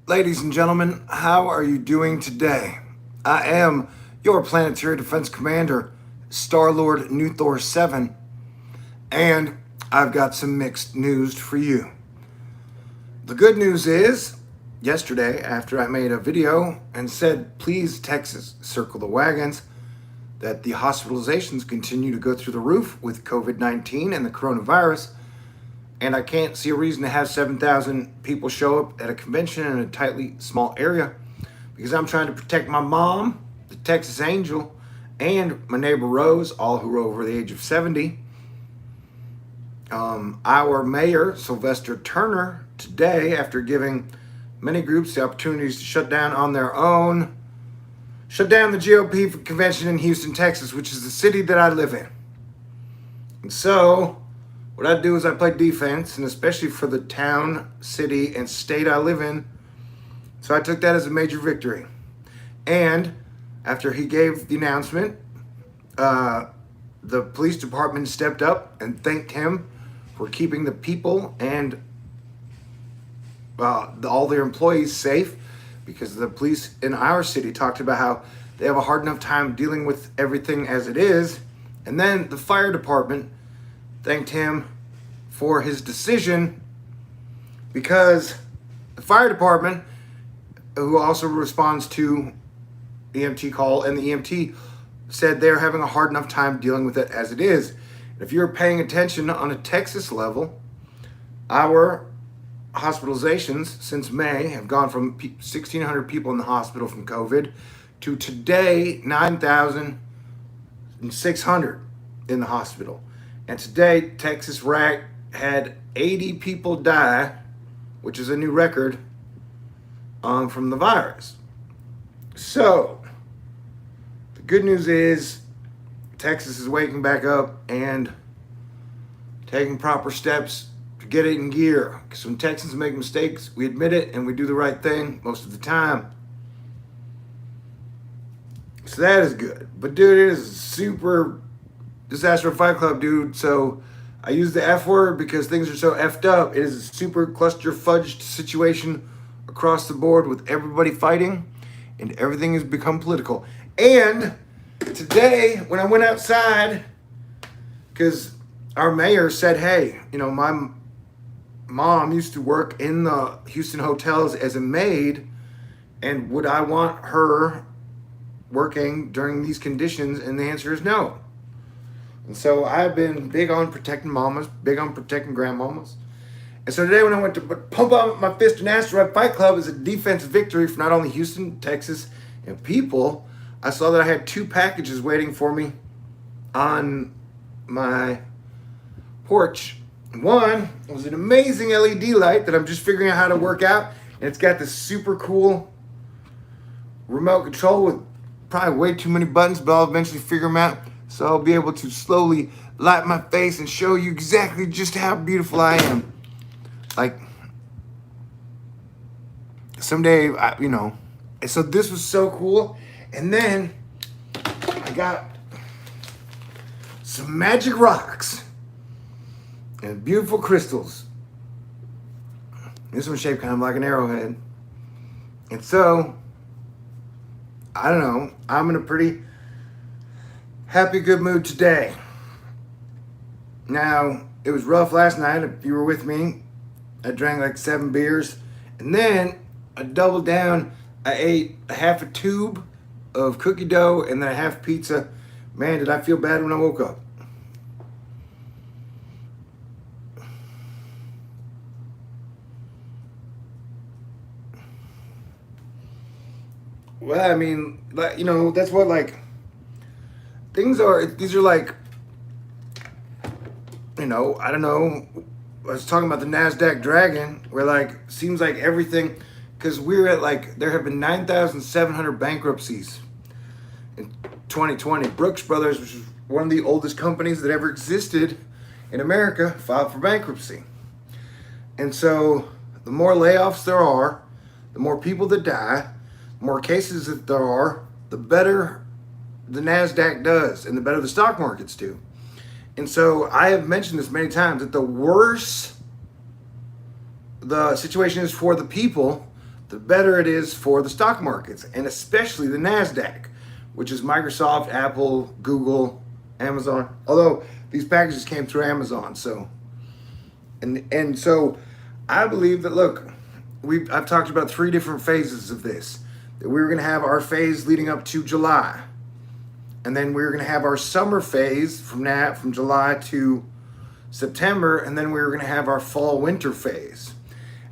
Ladies and gentlemen, how are you doing today? I am your Planetary Defense Commander, Star-Lord Nuthor 7, and I've got some mixed news for you. The good news is, yesterday, after I made a video and said, please, Texas, circle the wagons, that the hospitalizations continue to go through the roof with COVID-19 and the coronavirus, and I can't see a reason to have 7,000 people show up at a convention in a tightly small area because I'm trying to protect my mom, the Texas Angel, and my neighbor Rose, all who are over the age of 70. Our mayor, Sylvester Turner, today, after giving many groups the opportunities to shut down on their own, shut down the GOP convention in Houston, Texas, which is the city that I live in. And so what I do is I play defense, and especially for the town, city, and state I live in. So I took that as a major victory. And after he gave the announcement, the police department stepped up and thanked him for keeping the people and all their employees safe, because the police in our city talked about how they have a hard enough time dealing with everything as it is. And then the fire department thanked him for his decision, because the fire department, who also responds to EMT call, and the EMT said they're having a hard enough time dealing with it as it is. If you're paying attention on a Texas level, our hospitalizations since May have gone from 1,600 people in the hospital from COVID to today 9,600 in the hospital. And today, Texas RAC had 80 people die, which is a new record from the virus. So, the good news is Texas is waking back up and taking proper steps to get it in gear. Because when Texans make mistakes, we admit it and we do the right thing most of the time. So that is good. But dude, it is super disaster Fight Club, dude. So I use the F word because things are so effed up. It is a super cluster fudged situation across the board with everybody fighting, and everything has become political. And today, when I went outside, because our mayor said, hey, my mom used to work in the Houston hotels as a maid, and would I want her working during these conditions? And the answer is no. And so I've been big on protecting mamas, big on protecting grandmamas. And so today when I went to pump out my fist and Asteroid Fight Club as a defensive victory for not only Houston, Texas, and people, I saw that I had 2 packages waiting for me on my porch. One was an amazing LED light that I'm just figuring out how to work out. And it's got this super cool remote control with probably way too many buttons, but I'll eventually figure them out. So I'll be able to slowly light my face and show you exactly just how beautiful I am. Like, someday, And so this was so cool. And then I got some magic rocks and beautiful crystals. This one's shaped kind of like an arrowhead. And so, I don't know, I'm in a pretty happy, good mood today. Now, it was rough last night. If you were with me, I drank like 7 beers. And then I doubled down. I ate a half a tube of cookie dough and then a half pizza. Man, did I feel bad when I woke up. Well, I mean, that's what, things are. These are I don't know. I was talking about the NASDAQ Dragon, where seems like everything, because we're at there have been 9,700 bankruptcies in 2020. Brooks Brothers, which is one of the oldest companies that ever existed in America, filed for bankruptcy. And so the more layoffs there are, the more people that die, the more cases that there are, the better the NASDAQ does and the better the stock markets do. And so I have mentioned this many times that the worse the situation is for the people, the better it is for the stock markets, and especially the NASDAQ, which is Microsoft, Apple, Google, Amazon. Although these packages came through Amazon, so so I believe that, look, I've talked about 3 different phases of this. That we were going to have our phase leading up to July, and then we were going to have our summer phase from July to September, and then we were going to have our fall winter phase.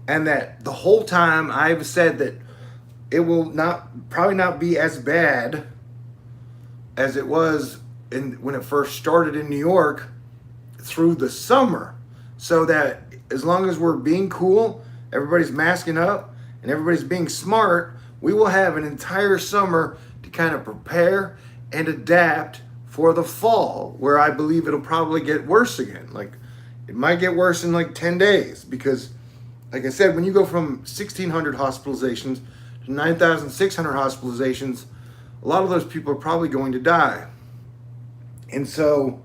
And that the whole time I've said that it will probably not be as bad as it was when it first started in New York through the summer. So that as long as we're being cool, everybody's masking up, and everybody's being smart, we will have an entire summer to kind of prepare and adapt for the fall, where I believe it'll probably get worse again. Like, it might get worse in like 10 days because, like I said, when you go from 1,600 hospitalizations to 9,600 hospitalizations, a lot of those people are probably going to die. And so,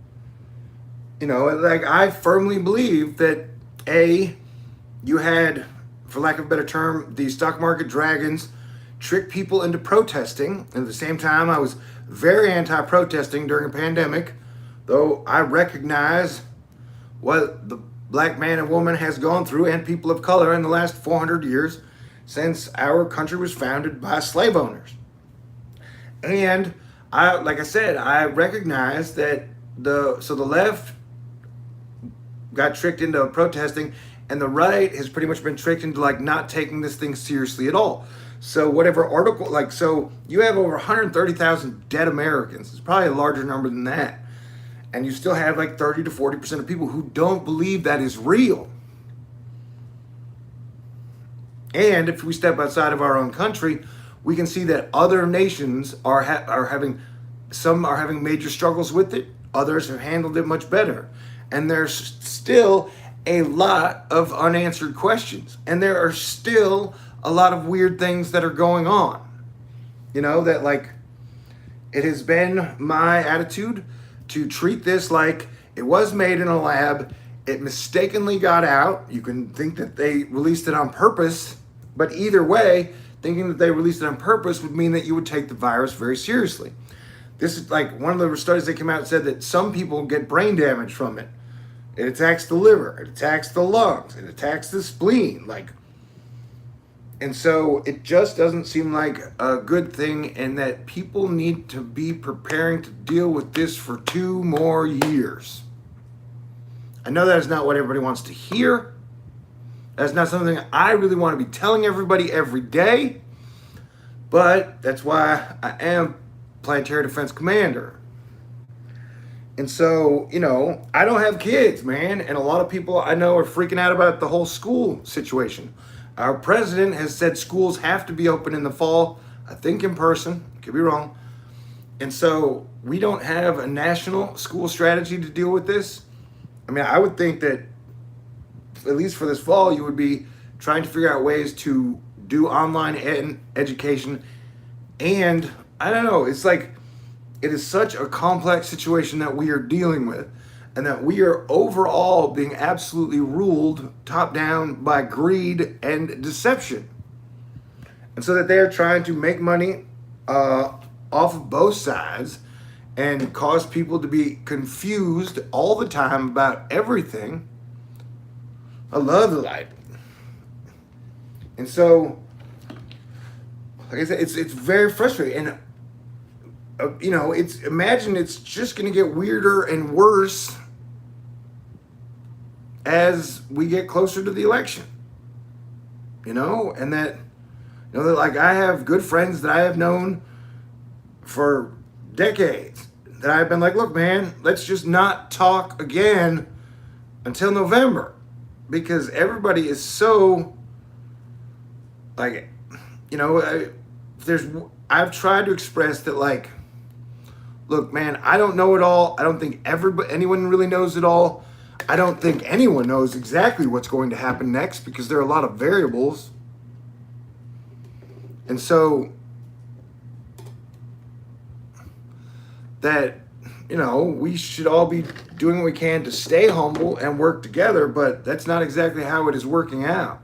like, I firmly believe that, you had, for lack of a better term, the stock market dragons trick people into protesting. And at the same time, I was very anti-protesting during a pandemic, though I recognize what the black man and woman has gone through, and people of color, in the last 400 years since our country was founded by slave owners. And like I said, I recognize that the left got tricked into protesting, and the right has pretty much been tricked into like not taking this thing seriously at all. So whatever article, like, so you have over 130,000 dead Americans. It's probably a larger number than that. And you still have like 30 to 40% of people who don't believe that is real. And if we step outside of our own country, we can see that other nations are having major struggles with it. Others have handled it much better. And there's still a lot of unanswered questions. And there are still a lot of weird things that are going on. That, like, it has been my attitude to treat this like it was made in a lab. It mistakenly got out. You can think that they released it on purpose, but either way, thinking that they released it on purpose would mean that you would take the virus very seriously. This is like one of the studies that came out and said that some people get brain damage from it. It attacks the liver, it attacks the lungs, it attacks the spleen, and so it just doesn't seem like a good thing, and that people need to be preparing to deal with this for 2 more years. I know that is not what everybody wants to hear. That's not something I really want to be telling everybody every day, but that's why I am Planetary Defense Commander. And so, I don't have kids, man, and a lot of people I know are freaking out about the whole school situation. Our president has said schools have to be open in the fall, I think in person, could be wrong. And so we don't have a national school strategy to deal with this. I mean, I would think that, at least for this fall, you would be trying to figure out ways to do online education. And I don't know, it's like, it is such a complex situation that we are dealing with, and that we are overall being absolutely ruled top down by greed and deception. And so that they are trying to make money off of both sides and cause people to be confused all the time about everything. I love the light. And so, like I said, it's very frustrating. And imagine it's just going to get weirder and worse as we get closer to the election, and that, that, like, I have good friends that I have known for decades that I've been like, look, man, let's just not talk again until November, because everybody is so, like, I've tried to express that, like, look, man, I don't know it all. I don't think anyone really knows it all. I don't think anyone knows exactly what's going to happen next, because there are a lot of variables. And so that, we should all be doing what we can to stay humble and work together, but that's not exactly how it is working out.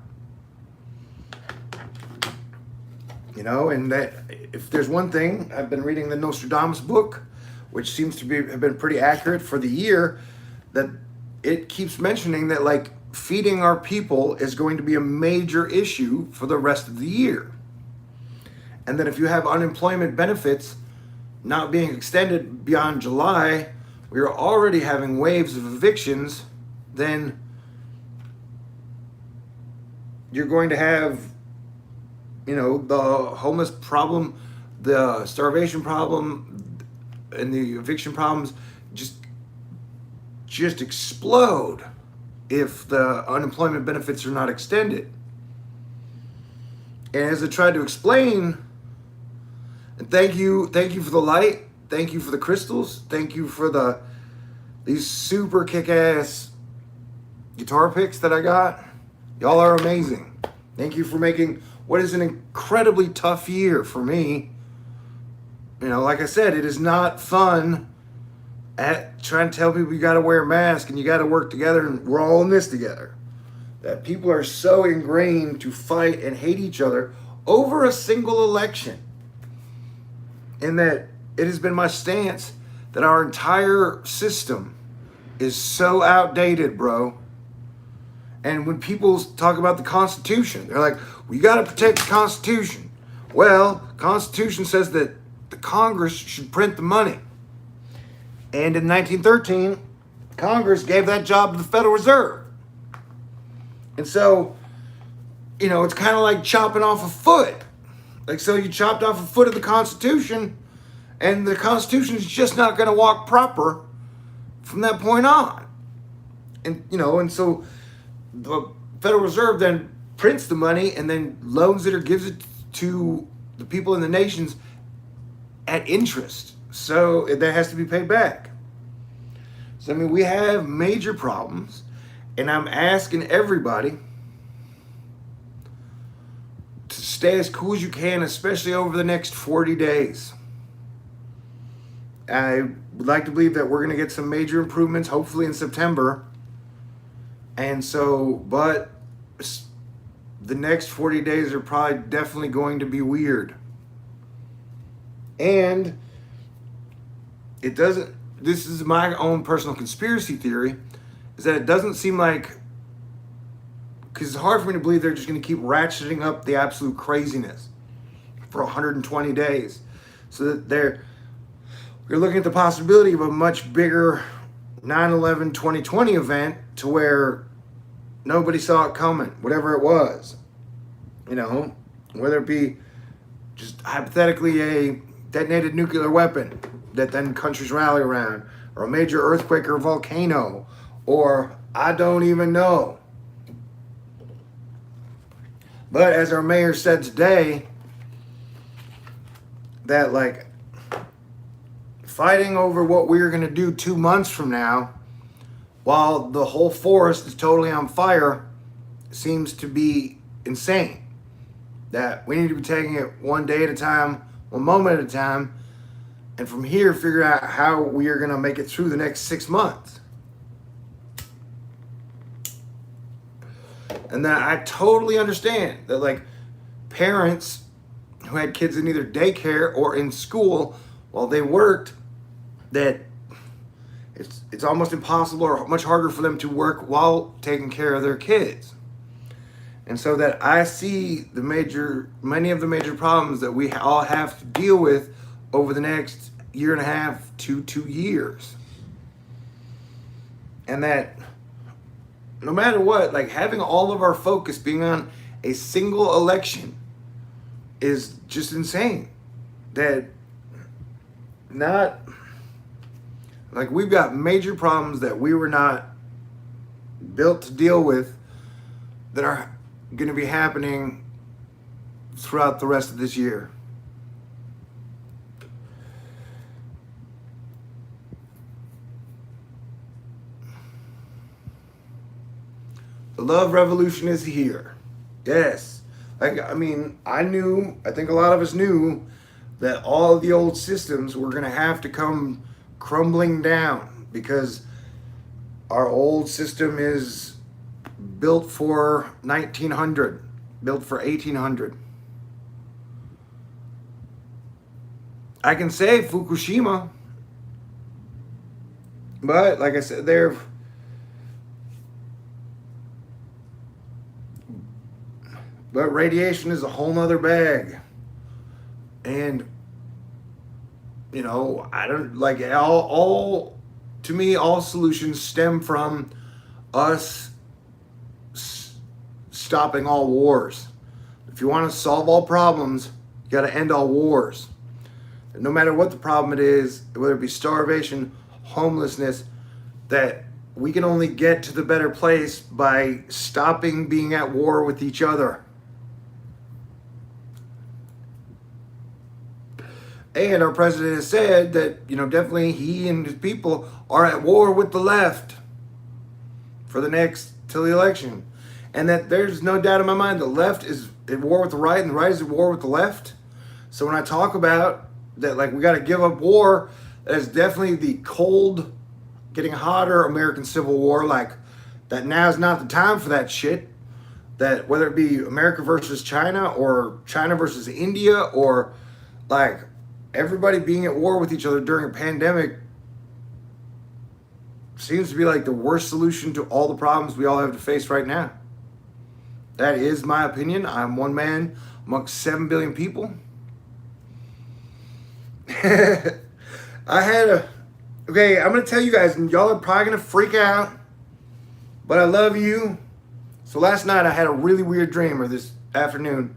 You know, and that if there's one thing, I've been reading the Nostradamus book, which seems to have been pretty accurate for the year, that it keeps mentioning that like feeding our people is going to be a major issue for the rest of the year. And that if you have unemployment benefits not being extended beyond July, we are already having waves of evictions, then you're going to have, you know, the homeless problem, the starvation problem, and the eviction problems just explode if the unemployment benefits are not extended. And as I tried to explain, and thank you for the light, thank you for the crystals, thank you for these super kick-ass guitar picks that I got. Y'all are amazing. Thank you for making what is an incredibly tough year for me. You know, like I said, it is not fun at trying to tell people you got to wear a mask and you got to work together and we're all in this together. That people are so ingrained to fight and hate each other over a single election. And that it has been my stance that our entire system is so outdated, bro. And when people talk about the Constitution, they're like, we got to protect the Constitution. Well, Constitution says that the Congress should print the money. And in 1913, Congress gave that job to the Federal Reserve. And so, you know, it's kind of like chopping off a foot. Like, so you chopped off a foot of the Constitution, and the Constitution is just not going to walk proper from that point on. And, you know, and so the Federal Reserve then prints the money and then loans it or gives it to the people in the nations at interest. So that has to be paid back. So, I mean, we have major problems, and I'm asking everybody to stay as cool as you can, especially over the next 40 days. I would like to believe that we're going to get some major improvements, hopefully in September. And so, but the next 40 days are probably definitely going to be weird. And it doesn't, this is my own personal conspiracy theory, is that it doesn't seem like, because it's hard for me to believe they're just going to keep ratcheting up the absolute craziness for 120 days. So that we're looking at the possibility of a much bigger 9/11 2020 event to where nobody saw it coming, whatever it was. You know, whether it be just hypothetically a detonated nuclear weapon that then countries rally around, or a major earthquake or volcano, or I don't even know. But as our mayor said today, that like fighting over what we're going to do 2 months from now, while the whole forest is totally on fire, seems to be insane. That we need to be taking it one day at a time, one moment at a time, and from here figure out how we are going to make it through the next 6 months. And that I totally understand that, like, parents who had kids in either daycare or in school while they worked, that it's almost impossible or much harder for them to work while taking care of their kids. And so that I see many of the major problems that we all have to deal with over the next year and a half to 2 years. And that no matter what, like, having all of our focus being on a single election is just insane. That not, like, we've got major problems that we were not built to deal with that are going to be happening throughout the rest of this year. The love revolution is here. Yes. Like, I mean, I think a lot of us knew that all of the old systems were going to have to come crumbling down because our old system is built for 1900, built for 1800. I can say Fukushima, but like I said, but radiation is a whole nother bag. And I don't like all to me, all solutions stem from us stopping all wars. If you want to solve all problems, you got to end all wars. And no matter what the problem it is, whether it be starvation, homelessness, that we can only get to the better place by stopping being at war with each other. And our president has said that, definitely he and his people are at war with the left for the next, till the election. And that there's no doubt in my mind, the left is at war with the right and the right is at war with the left. So when I talk about that, like, we got to give up war, that is definitely the cold, getting hotter American Civil War. Like, that now's not the time for that shit. That whether it be America versus China or China versus India or like everybody being at war with each other during a pandemic seems to be like the worst solution to all the problems we all have to face right now. That is my opinion. I'm one man amongst 7 billion people. Okay, I'm going to tell you guys, and y'all are probably going to freak out, but I love you. So last night I had a really weird dream, or this afternoon.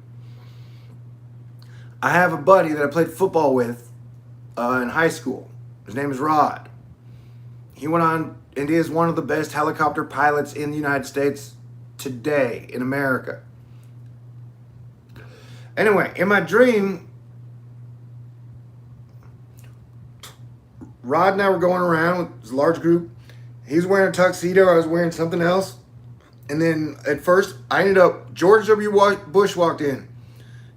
I have a buddy that I played football with in high school. His name is Rod. He went on and is one of the best helicopter pilots in the United States today, in America. Anyway, in my dream, Rod and I were going around with this large group. He's wearing a tuxedo. I was wearing something else. And then at first, George W. Bush walked in.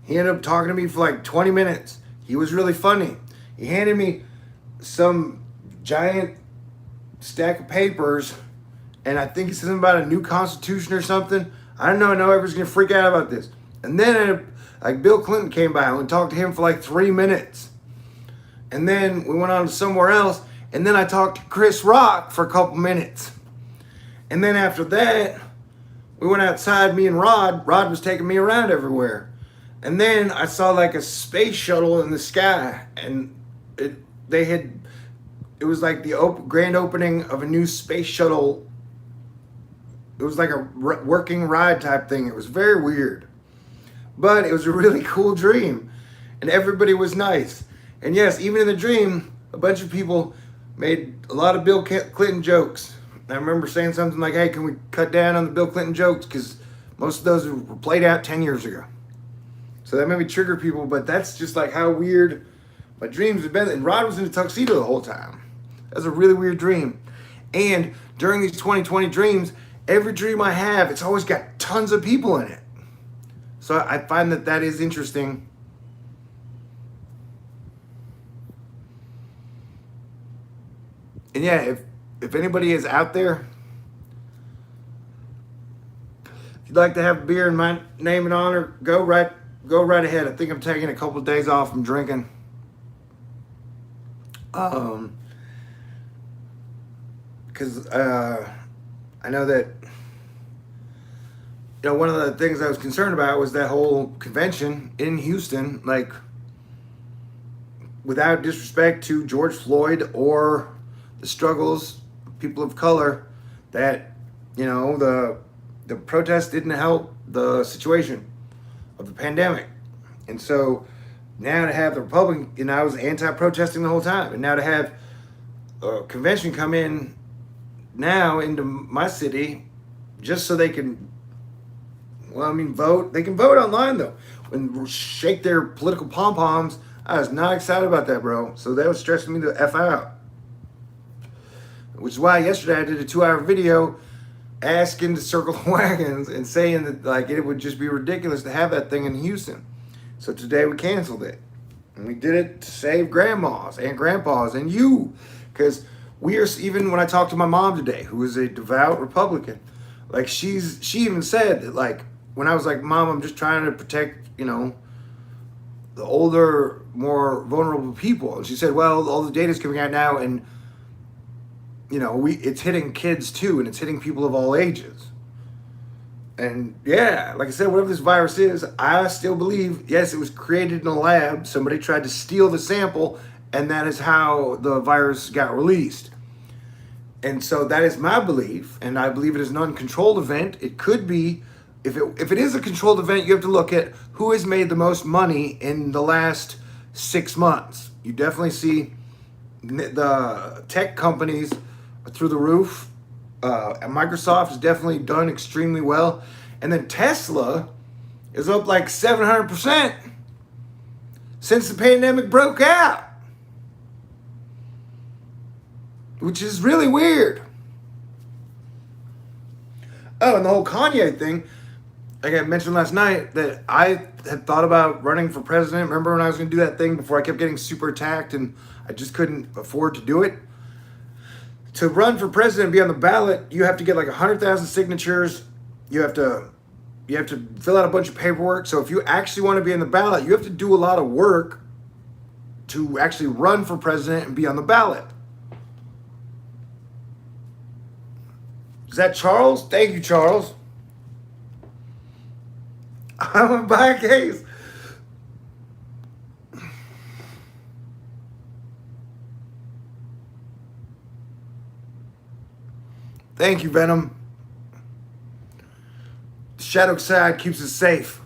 He ended up talking to me for like 20 minutes. He was really funny. He handed me some giant stack of papers, and I think he said something about a new constitution or something. I don't know. I know everybody's going to freak out about this. And then like Bill Clinton came by and talked to him for like 3 minutes. And then we went on to somewhere else. And then I talked to Chris Rock for a couple minutes. And then after that, we went outside, me and Rod. Rod was taking me around everywhere. And then I saw like a space shuttle in the sky, and it was like the grand opening of a new space shuttle. It was like a working ride type thing. It was very weird, but it was a really cool dream, and everybody was nice. And yes, even in the dream, a bunch of people made a lot of Bill Clinton jokes. I remember saying something like, "Hey, can we cut down on the Bill Clinton jokes? Because most of those were played out 10 years ago." So that made me trigger people, but that's just like how weird my dreams have been. And Rod was in a tuxedo the whole time. That was a really weird dream. And during these 2020 dreams, every dream I have, it's always got tons of people in it. So I find that is interesting. And yeah, if anybody is out there, if you'd like to have a beer in my name and honor, go right ahead. I think I'm taking a couple of days off from drinking. Because I know that, one of the things I was concerned about was that whole convention in Houston, like, without disrespect to George Floyd or the struggles of people of color, that, the protests didn't help the situation of the pandemic. And so now to have the Republican, I was anti-protesting the whole time, and now to have a convention come in now into my city just so they can, vote. They can vote online though, and shake their political pom-poms. I was not excited about that, bro. So that was stressing me the F out. Which is why yesterday I did a 2-hour video asking to circle the wagons and saying that like it would just be ridiculous to have that thing in Houston. So today we canceled it. And we did it to save grandmas and grandpas and you. Because even when I talked to my mom today, who is a devout Republican, like she even said that, like, when I was like, "Mom, I'm just trying to protect, the older, more vulnerable people. And she said, well, all the data is coming out now, and it's hitting kids too, and it's hitting people of all ages. And yeah, like I said, whatever this virus is, I still believe, yes, it was created in a lab. Somebody tried to steal the sample, and that is how the virus got released. And so that is my belief, and I believe it is an uncontrolled event. It could be, if it is a controlled event, you have to look at who has made the most money in the last 6 months. You definitely see the tech companies through the roof. Microsoft has definitely done extremely well. And then Tesla is up like 700% since the pandemic broke out, which is really weird. Oh, and the whole Kanye thing, like I mentioned last night, that I had thought about running for president. Remember when I was going to do that thing before I kept getting super attacked and I just couldn't afford to do it? To run for president and be on the ballot, you have to get like 100,000 signatures. You have to fill out a bunch of paperwork. So if you actually want to be on the ballot, you have to do a lot of work to actually run for president and be on the ballot. Is that Charles? Thank you, Charles. I'm gonna buy a case. Thank you, Venom. The shadow side keeps us safe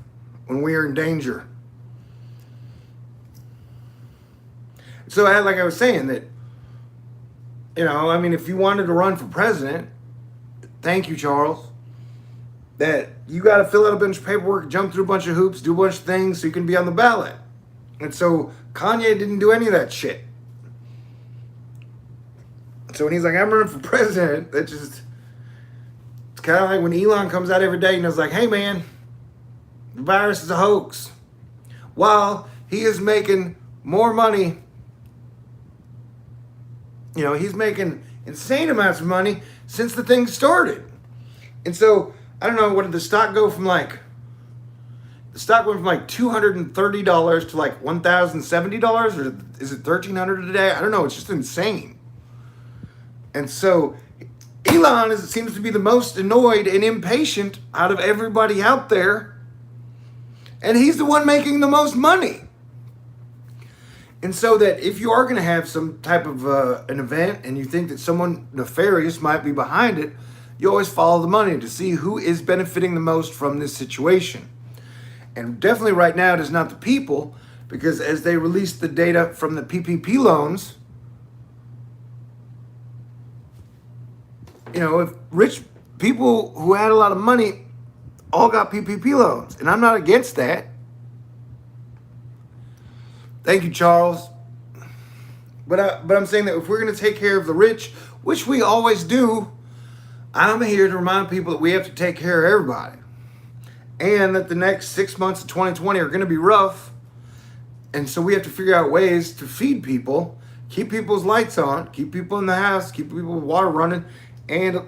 when we are in danger. So, like I was saying, that, if you wanted to run for president, thank you, Charles, that you got to fill out a bunch of paperwork, jump through a bunch of hoops, do a bunch of things so you can be on the ballot. And so Kanye didn't do any of that shit. So when he's like, I'm running for president, it's kind of like when Elon comes out every day and is like, hey man, the virus is a hoax. While he is making more money, he's making insane amounts of money since the thing started. And so, I don't know, what did the stock go from like? The stock went from like $230 to like $1,070, or is it $1,300 a day? I don't know, it's just insane. And so Elon seems to be the most annoyed and impatient out of everybody out there. And he's the one making the most money. And so that if you are going to have some type of an event and you think that someone nefarious might be behind it, you always follow the money to see who is benefiting the most from this situation. And definitely right now it is not the people, because as they release the data from the PPP loans, if rich people who had a lot of money all got PPP loans, and I'm not against that. Thank you, Charles. But I'm saying that if we're going to take care of the rich, which we always do, I'm here to remind people that we have to take care of everybody. And that the next 6 months of 2020 are going to be rough. And so we have to figure out ways to feed people, keep people's lights on, keep people in the house, keep people with water running, and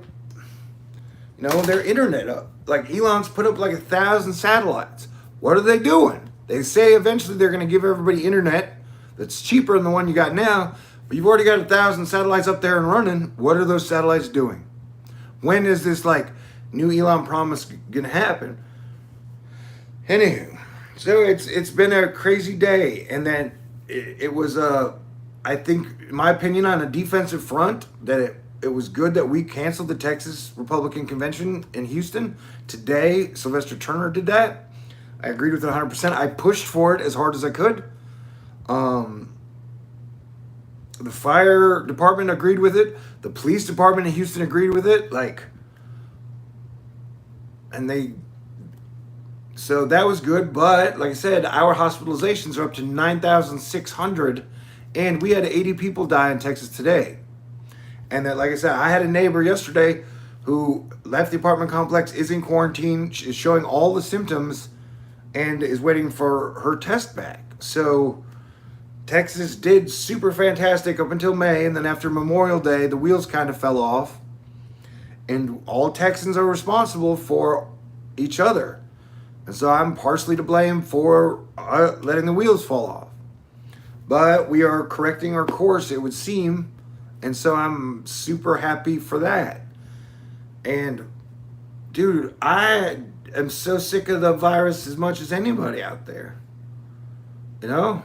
their internet up. Like Elon's put up like 1,000 satellites. What are they doing? They say eventually they're going to give everybody internet that's cheaper than the one you got now, but you've already got 1,000 satellites up there and running. What are those satellites doing? When is this like new Elon promise going to happen? Anywho, so it's been a crazy day, and then it was I think, in my opinion, on a defensive front, that it was good that we canceled the Texas Republican Convention in Houston. Today, Sylvester Turner did that. I agreed with it 100%. I pushed for it as hard as I could. The fire department agreed with it. The police department in Houston agreed with it. So that was good. But like I said, our hospitalizations are up to 9,600, and we had 80 people die in Texas today. And that, like I said, I had a neighbor yesterday who left the apartment complex, is in quarantine, is showing all the symptoms, and is waiting for her test back. So Texas did super fantastic up until May, and then after Memorial Day, the wheels kind of fell off. And all Texans are responsible for each other. And so I'm partially to blame for letting the wheels fall off. But we are correcting our course, it would seem. And so I'm super happy for that. And dude, I am so sick of the virus as much as anybody out there. You know?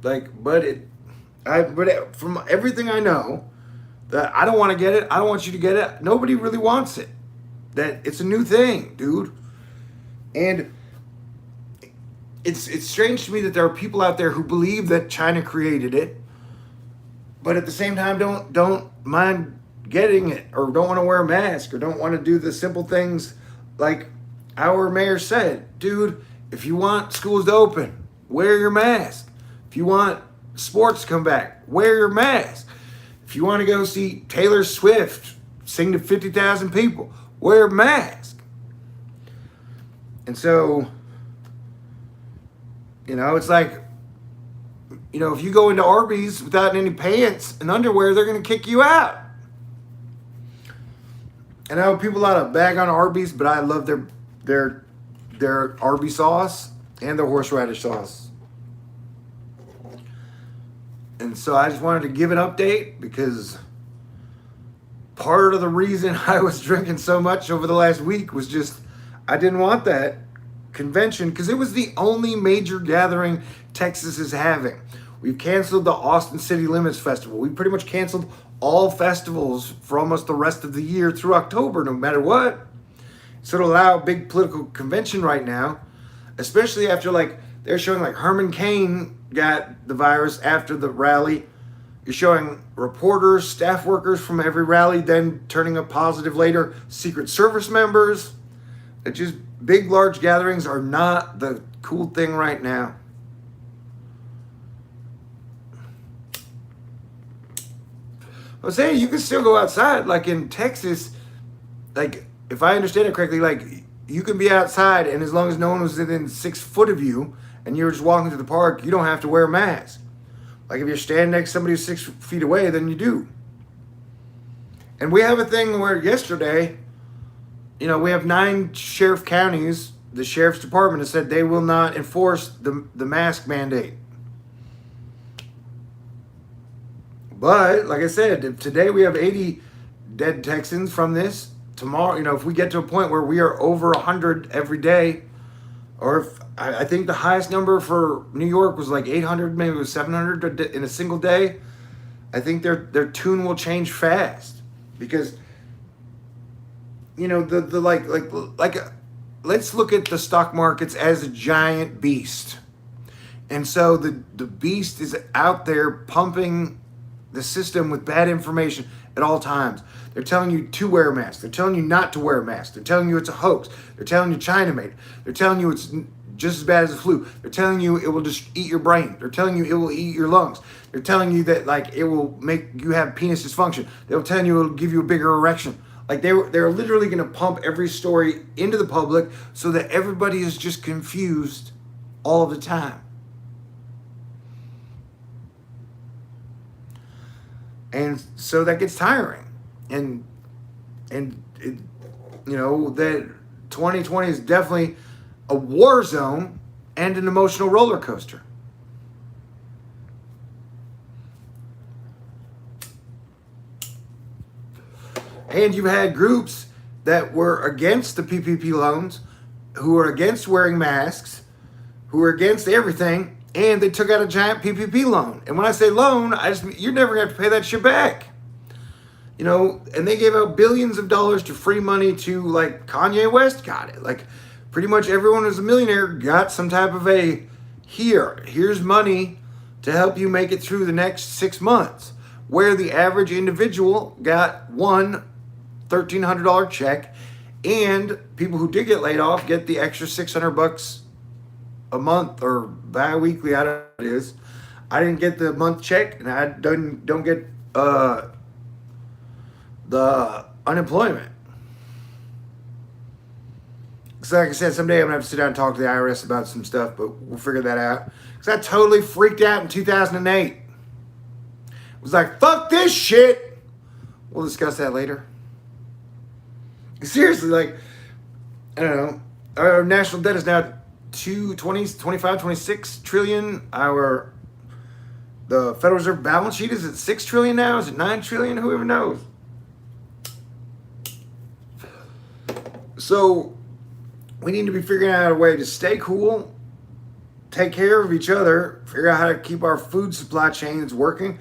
Like, from everything I know, that I don't want to get it. I don't want you to get it. Nobody really wants it. That it's a new thing, dude. And it's strange to me that there are people out there who believe that China created it, but at the same time don't mind getting it, or don't want to wear a mask, or don't want to do the simple things like our mayor said. Dude, if you want schools to open, wear your mask. If you want sports to come back, wear your mask. If you want to go see Taylor Swift sing to 50,000 people, wear a mask. And so, it's like, if you go into Arby's without any pants and underwear, they're going to kick you out. And I know people a lot of bag on Arby's, but I love their Arby's sauce and their horseradish sauce. And so I just wanted to give an update, because part of the reason I was drinking so much over the last week was just I didn't want that convention, because it was the only major gathering Texas is having. We've canceled the Austin City Limits Festival. We pretty much canceled all festivals for almost the rest of the year through October, no matter what. So to allow a big political convention right now, especially after they're showing Herman Cain got the virus after the rally. You're showing reporters, staff workers from every rally then turning up positive later, Secret Service members. It's just big, large gatherings are not the cool thing right now. I was saying you can still go outside, like in Texas, if I understand it correctly, you can be outside, and as long as no one was within 6 foot of you and you're just walking through the park, you don't have to wear a mask. Like if you're standing next to somebody who's 6 feet away, then you do. And we have a thing where yesterday, we have 9 sheriff counties. The sheriff's department has said they will not enforce the mask mandate. But like I said, today we have 80 dead Texans from this. Tomorrow, if we get to a point where we are over 100 every day, or if I think the highest number for New York was 800, maybe it was 700 in a single day, I think their tune will change fast, because let's look at the stock markets as a giant beast, and so the beast is out there pumping the system with bad information at all times. They're telling you to wear a mask. They're telling you not to wear a mask. They're telling you it's a hoax. They're telling you China made it. They're telling you it's just as bad as the flu. They're telling you it will just eat your brain. They're telling you it will eat your lungs. They're telling you that it will make you have penis dysfunction. They'll tell you it will give you a bigger erection. They're literally going to pump every story into the public so that everybody is just confused all the time. And so that gets tiring. And it, that 2020 is definitely a war zone and an emotional roller coaster. And you've had groups that were against the PPP loans, who are against wearing masks, who are against everything, and they took out a giant PPP loan. And when I say loan, you're never going to have to pay that shit back. And they gave out billions of dollars to free money to, Kanye West got it. Pretty much everyone who's a millionaire got some type of here's money to help you make it through the next 6 months. Where the average individual got one $1,300 check, and people who did get laid off get the extra $600 a month or bi-weekly, I don't know what it is. I didn't get the month check, and I don't get the unemployment. So like I said, someday I'm going to have to sit down and talk to the IRS about some stuff, but we'll figure that out. Because I totally freaked out in 2008. It was like, fuck this shit. We'll discuss that later. Seriously, I don't know. our national debt is now 25, 26 trillion. The Federal Reserve balance sheet is at 6 trillion now. Is it 9 trillion? Who even knows? So we need to be figuring out a way to stay cool, take care of each other, figure out how to keep our food supply chains working.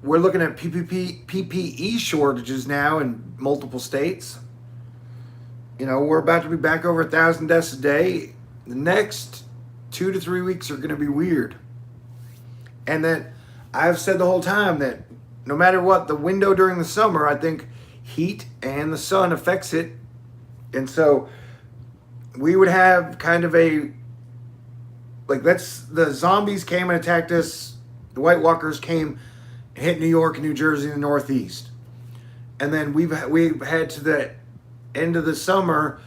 We're looking at PPE shortages now in multiple states. We're about to be back over 1,000 deaths a day. The next 2 to 3 weeks are going to be weird. And then I've said the whole time that no matter what, the window during the summer, I think heat and the sun affects it. And so we would have kind of the zombies came and attacked us. The White Walkers came and hit New York and New Jersey in the Northeast. And then we've had to the end of the summer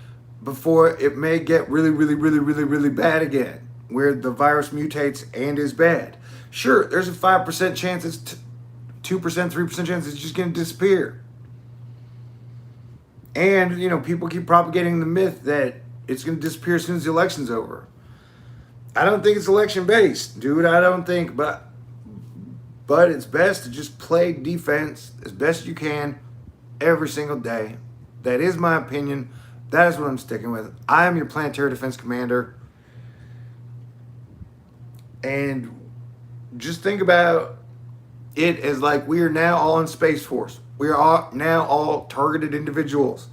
before it may get really, really, really, really, really bad again, where the virus mutates and is bad. Sure, there's a 5% chance, it's 2%, 3% chance it's just going to disappear. And, people keep propagating the myth that it's going to disappear as soon as the election's over. I don't think it's election-based, dude. I don't think, but it's best to just play defense as best you can every single day. That is my opinion. That is what I'm sticking with. I am your Planetary Defense Commander. And just think about it as like we are now all in Space Force. We are now all targeted individuals.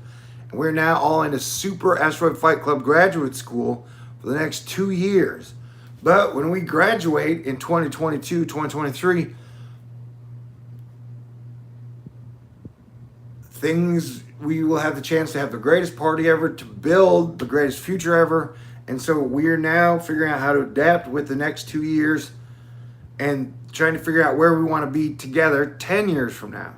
And we're now all in a Super Asteroid Fight Club graduate school for the next 2 years. But when we graduate in 2022, 2023, we will have the chance to have the greatest party ever, to build the greatest future ever. And so we are now figuring out how to adapt with the next 2 years and trying to figure out where we want to be together 10 years from now.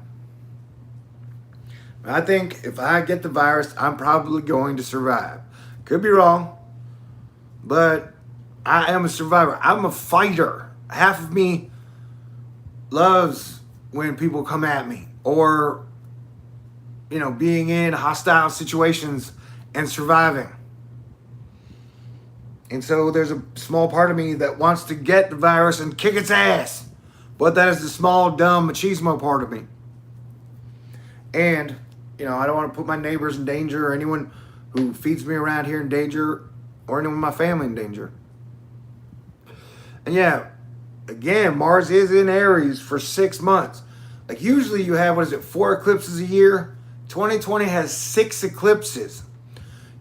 I think if I get the virus, I'm probably going to survive. Could be wrong, but I am a survivor. I'm a fighter. Half of me loves when people come at me, or being in hostile situations and surviving. And so there's a small part of me that wants to get the virus and kick its ass. But that is the small, dumb, machismo part of me. And, I don't want to put my neighbors in danger, or anyone who feeds me around here in danger, or anyone in my family in danger. And yeah, again, Mars is in Aries for 6 months. Like usually you have, 4 eclipses a year? 2020 has 6 eclipses.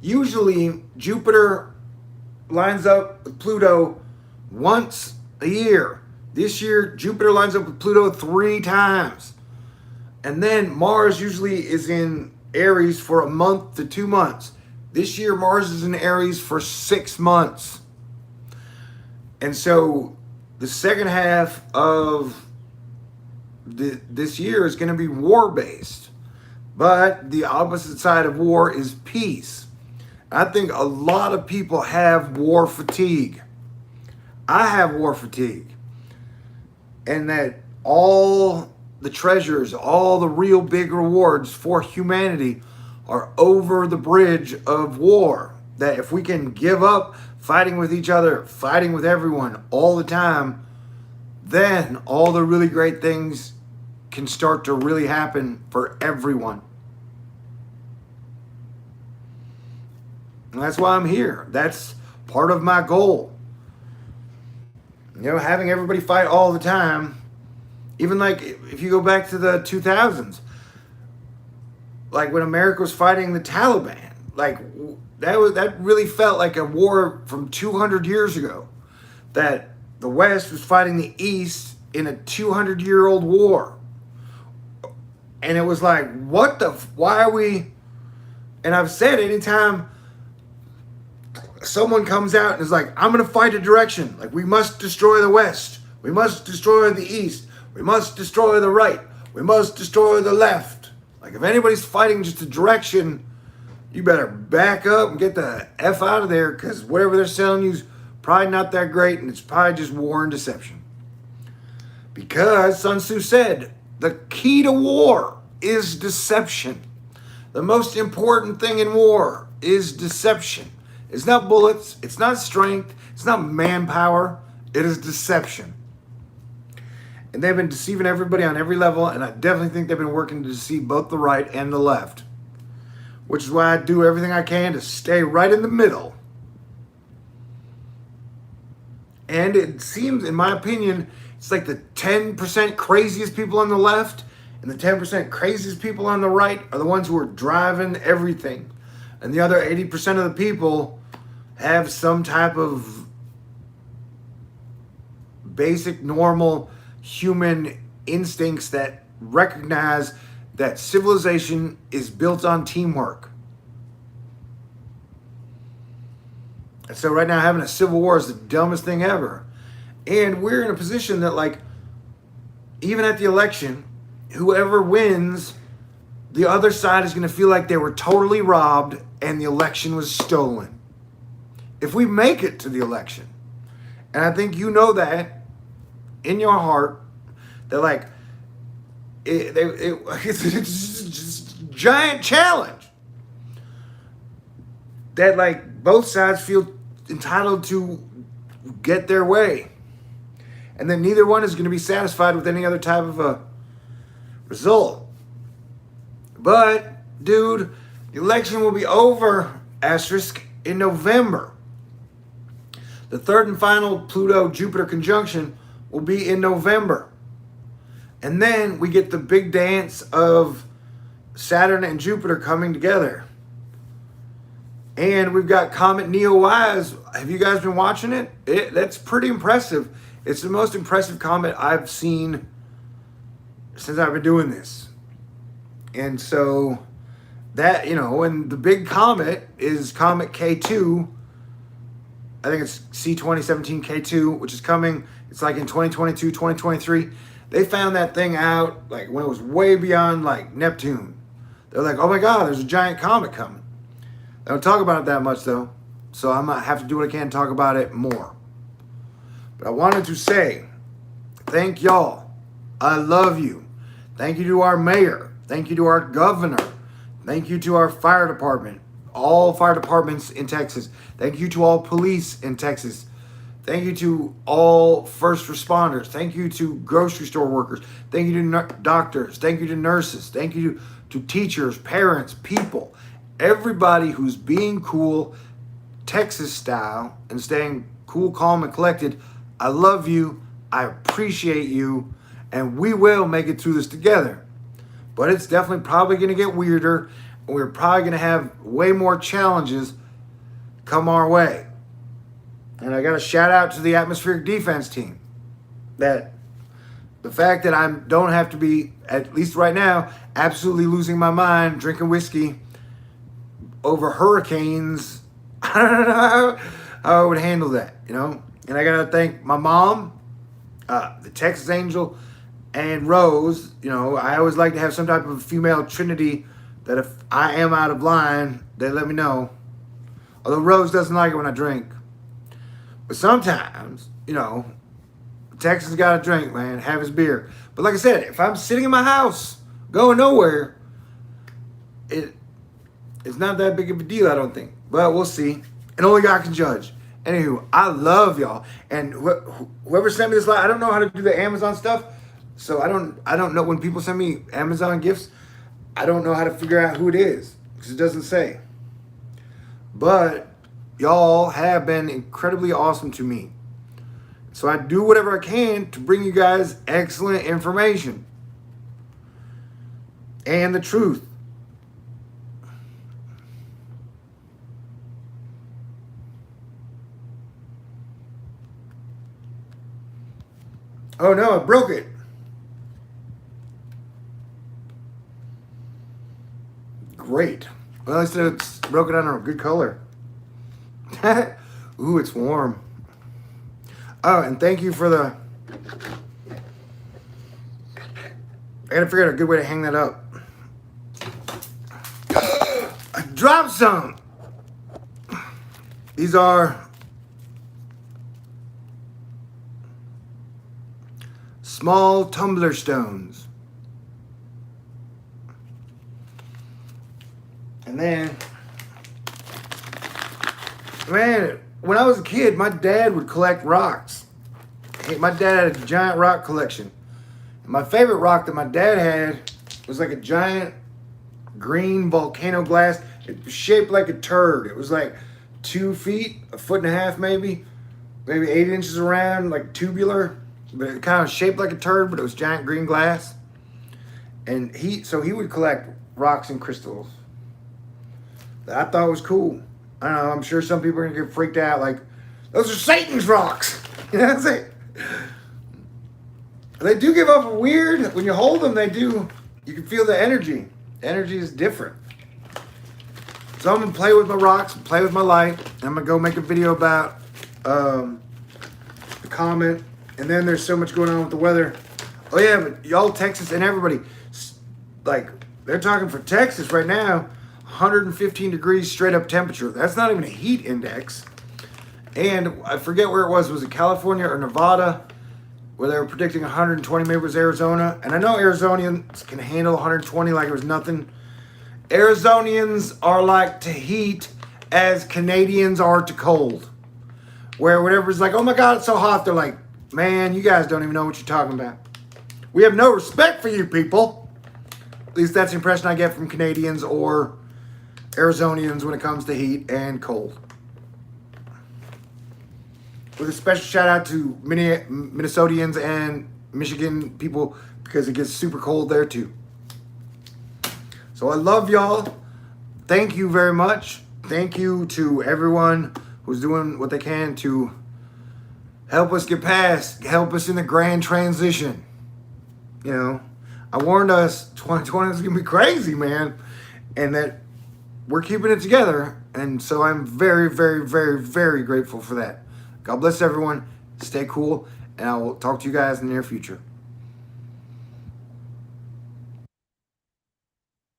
Usually Jupiter lines up with Pluto once a year. This year, Jupiter lines up with Pluto 3 times. And then Mars usually is in Aries for a month to 2 months. This year, Mars is in Aries for 6 months. And so the second half of this year is going to be war-based. But the opposite side of war is peace. I think a lot of people have war fatigue. I have war fatigue. And that all the treasures, all the real big rewards for humanity are over the bridge of war. That if we can give up fighting with each other, fighting with everyone all the time, then all the really great things can start to really happen for everyone. And that's why I'm here. That's part of my goal. Having everybody fight all the time, even like if you go back to the 2000s, like when America was fighting the Taliban, like that really felt like a war from 200 years ago, that the West was fighting the East in a 200-year-old war. And it was like, why are we, and I've said anytime someone comes out and is like, I'm going to fight a direction, like we must destroy the West, we must destroy the East, we must destroy the right, we must destroy the left. Like if anybody's fighting just a direction, you better back up and get the F out of there, because whatever they're selling you is probably not that great, and it's probably just war and deception. Because Sun Tzu said, the key to war is deception. The most important thing in war is deception. It's not bullets. It's not strength. It's not manpower. It is deception. And they've been deceiving everybody on every level, and I definitely think they've been working to deceive both the right and the left, which is why I do everything I can to stay right in the middle. And it seems, in my opinion, it's like the 10% craziest people on the left and the 10% craziest people on the right are the ones who are driving everything. And the other 80% of the people have some type of basic, normal human instincts that recognize that civilization is built on teamwork. And so right now having a civil war is the dumbest thing ever. And we're in a position that, like, even at the election, whoever wins, the other side is going to feel like they were totally robbed and the election was stolen. If we make it to the election, and I think you know that in your heart, that, like, it's just a giant challenge that, like, both sides feel entitled to get their way, and then neither one is going to be satisfied with any other type of a result. But, dude, the election will be over, asterisk, in November. The third and final Pluto-Jupiter conjunction will be in November. And then we get the big dance of Saturn and Jupiter coming together. And we've got Comet Neowise. Have you guys been watching it? That's pretty impressive. It's the most impressive comet I've seen since I've been doing this. And so that, you know, and the big comet is Comet K2. I think it's C2017 K2, which is coming. It's like in 2022, 2023. They found that thing out like when it was way beyond like Neptune. They're like, oh my God, there's a giant comet coming. They don't talk about it that much though. So I might have to do what I can to talk about it more. But I wanted to say, thank y'all. I love you. Thank you to our mayor. Thank you to our governor. Thank you to our fire department. All fire departments in Texas. Thank you to all police in Texas. Thank you to all first responders. Thank you to grocery store workers. Thank you to doctors. Thank you to nurses. Thank you to teachers, parents, people. Everybody who's being cool, Texas style, and staying cool, calm, and collected. I love you. I appreciate you. And we will make it through this together. But it's definitely probably going to get weirder. And we're probably going to have way more challenges come our way. And I got to shout out to the atmospheric defense team. That the fact that I don't have to be, at least right now, absolutely losing my mind drinking whiskey over hurricanes. I don't know how I would handle that, you know. And I got to thank my mom, the Texas Angel, and Rose. You know, I always like to have some type of female trinity that if I am out of line, they let me know. Although Rose doesn't like it when I drink. But sometimes, you know, Texas got to drink, man, have his beer. But like I said, if I'm sitting in my house, going nowhere, it's not that big of a deal, I don't think. But we'll see. And only God can judge. Anywho, I love y'all. And whoever sent me this live, I don't know how to do the Amazon stuff. So I don't know when people send me Amazon gifts. I don't know how to figure out who it is because it doesn't say. But y'all have been incredibly awesome to me. So I do whatever I can to bring you guys excellent information and the truth. Oh no, I broke it. Great. Well, at least it's broken down a good color. Ooh, it's warm. Oh, and thank you for the... I gotta figure out a good way to hang that up. I dropped some. These are small tumbler stones. And then Man, when I was a kid, my dad would collect rocks. My dad had a giant rock collection. My favorite rock that my dad had was like a giant green volcano glass. It was shaped like a turd. It was like 2 feet, a foot and a half maybe 8 inches around, like tubular. But it kind of shaped like a turd, but it was giant green glass. And he would collect rocks and crystals. That I thought was cool. I don't know, I'm sure some people are gonna get freaked out like, those are Satan's rocks. You know what I'm saying? They do give off a weird, when you hold them, they do, you can feel the energy. The energy is different. So I'm gonna play with my rocks, play with my light. I'm gonna go make a video about the comet. And then there's so much going on with the weather. Oh yeah, but y'all Texas and everybody, like, they're talking for Texas right now, 115 degrees straight up temperature. That's not even a heat index. And I forget where it was. Was it California or Nevada? Where they were predicting 120, maybe it was Arizona. And I know Arizonians can handle 120 like it was nothing. Arizonians are like to heat as Canadians are to cold. Where whatever's like, oh my God, it's so hot. They're like, man, you guys don't even know what you're talking about. We have no respect for you people. At least that's the impression I get from Canadians or Arizonians when it comes to heat and cold. With a special shout out to Minnesotians and Michigan people because it gets super cold there too. So I love y'all. Thank you very much. Thank you to everyone who's doing what they can to help us get past, help us in the grand transition. You know, I warned us 2020 is going to be crazy, man. And that we're keeping it together. And so I'm very, very, very, very grateful for that. God bless everyone. Stay cool. And I will talk to you guys in the near future.